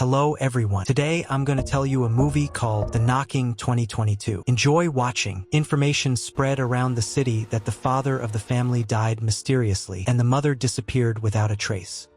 Hello everyone. Today I'm going to tell you a movie called The Knocking 2022. Enjoy watching. Information spread around the city that the father of the family died mysteriously and the mother disappeared without a trace.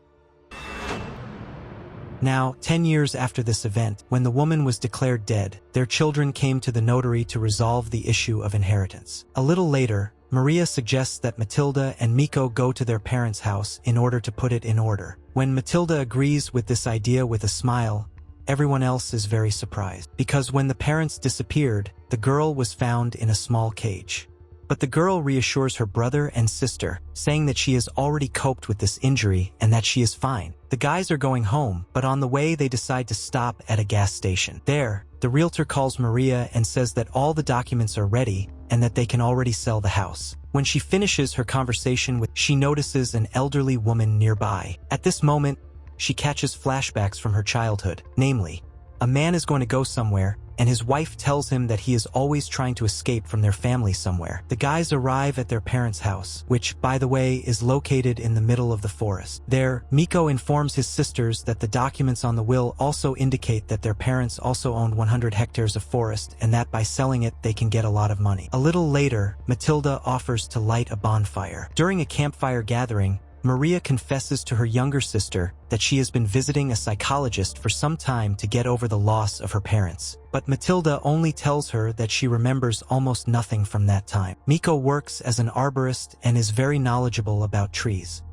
Now, 10 years after this event, when the woman was declared dead, their children came to the notary to resolve the issue of inheritance. A little later, Maria suggests that Matilda and Miko go to their parents' house in order to put it in order. When Matilda agrees with this idea with a smile, everyone else is very surprised, because when the parents disappeared, the girl was found in a small cage. But the girl reassures her brother and sister, saying that she has already coped with this injury and that she is fine. The guys are going home, but on the way they decide to stop at a gas station. There, the realtor calls Maria and says that all the documents are ready and that they can already sell the house. When she finishes her conversation she notices an elderly woman nearby. At this moment, she catches flashbacks from her childhood. Namely, a man is going to go somewhere, and his wife tells him that he is always trying to escape from their family somewhere. The guys arrive at their parents' house, which, by the way, is located in the middle of the forest. There, Miko informs his sisters that the documents on the will also indicate that their parents also owned 100 hectares of forest and that by selling it they can get a lot of money. A little later, Matilda offers to light a bonfire. During a campfire gathering, Maria confesses to her younger sister that she has been visiting a psychologist for some time to get over the loss of her parents. But Matilda only tells her that she remembers almost nothing from that time. Miko works as an arborist and is very knowledgeable about trees.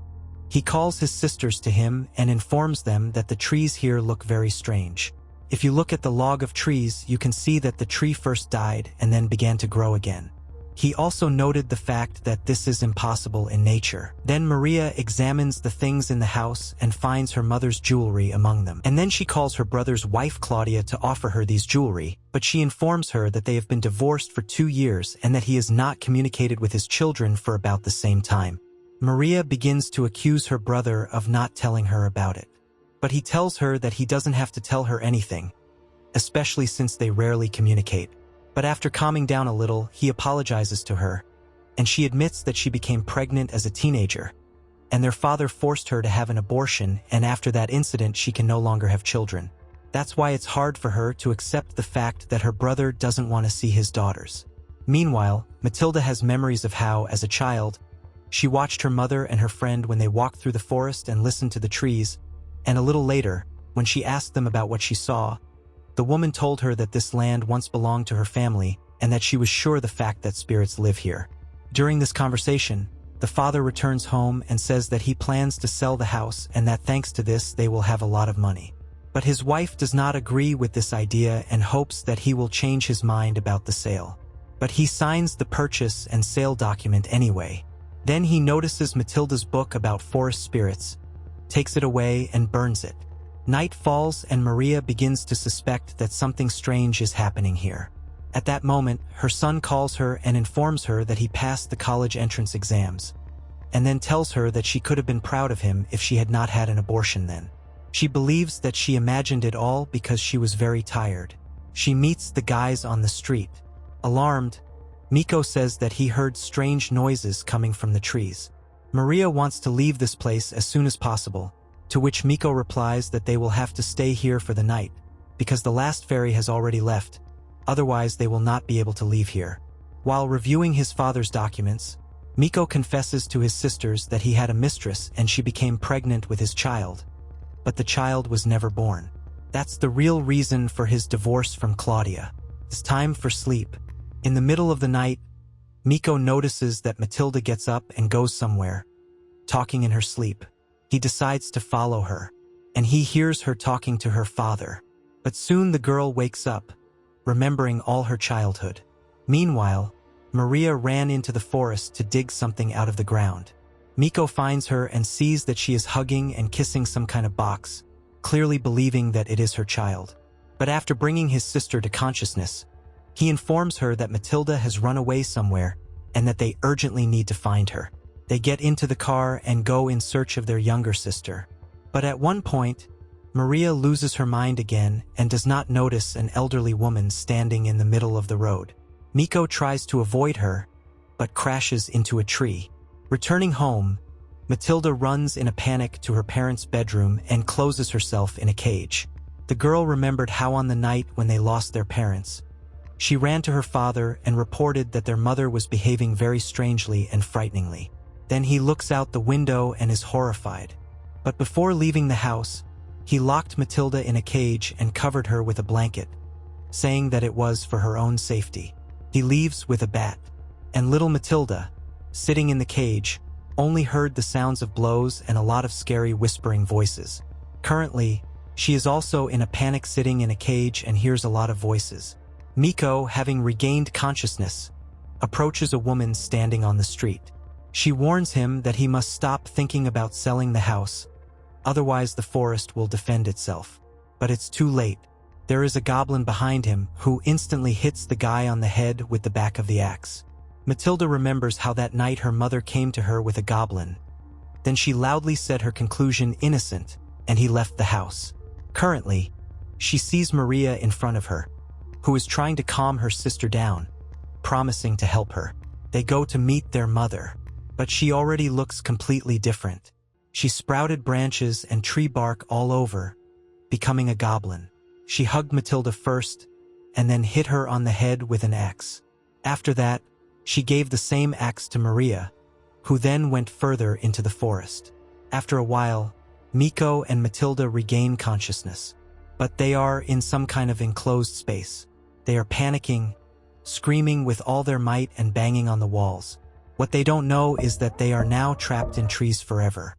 He calls his sisters to him and informs them that the trees here look very strange. If you look at the log of trees, you can see that the tree first died and then began to grow again. He also noted the fact that this is impossible in nature. Then Maria examines the things in the house and finds her mother's jewelry among them. And then she calls her brother's wife Claudia to offer her these jewelry, but she informs her that they have been divorced for 2 years and that he has not communicated with his children for about the same time. Maria begins to accuse her brother of not telling her about it. But he tells her that he doesn't have to tell her anything, especially since they rarely communicate. But after calming down a little, he apologizes to her, and she admits that she became pregnant as a teenager, and their father forced her to have an abortion, and after that incident she can no longer have children. That's why it's hard for her to accept the fact that her brother doesn't want to see his daughters. Meanwhile, Matilda has memories of how, as a child, she watched her mother and her friend when they walked through the forest and listened to the trees, and a little later, when she asked them about what she saw, the woman told her that this land once belonged to her family and that she was sure the fact that spirits live here. During this conversation, the father returns home and says that he plans to sell the house and that thanks to this they will have a lot of money. But his wife does not agree with this idea and hopes that he will change his mind about the sale. But he signs the purchase and sale document anyway. Then he notices Matilda's book about forest spirits, takes it away and burns it. Night falls and Maria begins to suspect that something strange is happening here. At that moment, her son calls her and informs her that he passed the college entrance exams, and then tells her that she could have been proud of him if she had not had an abortion then. She believes that she imagined it all because she was very tired. She meets the guys on the street. Alarmed, Miko says that he heard strange noises coming from the trees. Maria wants to leave this place as soon as possible, to which Miko replies that they will have to stay here for the night, because the last ferry has already left, otherwise they will not be able to leave here. While reviewing his father's documents, Miko confesses to his sisters that he had a mistress and she became pregnant with his child, but the child was never born. That's the real reason for his divorce from Claudia. It's time for sleep. In the middle of the night, Miko notices that Matilda gets up and goes somewhere, talking in her sleep. He decides to follow her, and he hears her talking to her father. But soon the girl wakes up, remembering all her childhood. Meanwhile, Maria ran into the forest to dig something out of the ground. Miko finds her and sees that she is hugging and kissing some kind of box, clearly believing that it is her child. But after bringing his sister to consciousness, he informs her that Matilda has run away somewhere and that they urgently need to find her. They get into the car and go in search of their younger sister. But at one point, Maria loses her mind again and does not notice an elderly woman standing in the middle of the road. Miko tries to avoid her, but crashes into a tree. Returning home, Matilda runs in a panic to her parents' bedroom and closes herself in a cage. The girl remembered how on the night when they lost their parents, she ran to her father and reported that their mother was behaving very strangely and frighteningly. Then he looks out the window and is horrified. But before leaving the house, he locked Matilda in a cage and covered her with a blanket, saying that it was for her own safety. He leaves with a bat, and little Matilda, sitting in the cage, only heard the sounds of blows and a lot of scary whispering voices. Currently, she is also in a panic sitting in a cage and hears a lot of voices. Miko, having regained consciousness, approaches a woman standing on the street. She warns him that he must stop thinking about selling the house, otherwise the forest will defend itself. But it's too late. There is a goblin behind him who instantly hits the guy on the head with the back of the axe. Matilda remembers how that night her mother came to her with a goblin. Then she loudly said her conclusion innocent, and he left the house. Currently, she sees Maria in front of her, who is trying to calm her sister down, promising to help her. They go to meet their mother, but she already looks completely different. She sprouted branches and tree bark all over, becoming a goblin. She hugged Matilda first, and then hit her on the head with an axe. After that, she gave the same axe to Maria, who then went further into the forest. After a while, Miko and Matilda regain consciousness, but they are in some kind of enclosed space. They are panicking, screaming with all their might and banging on the walls. What they don't know is that they are now trapped in trees forever.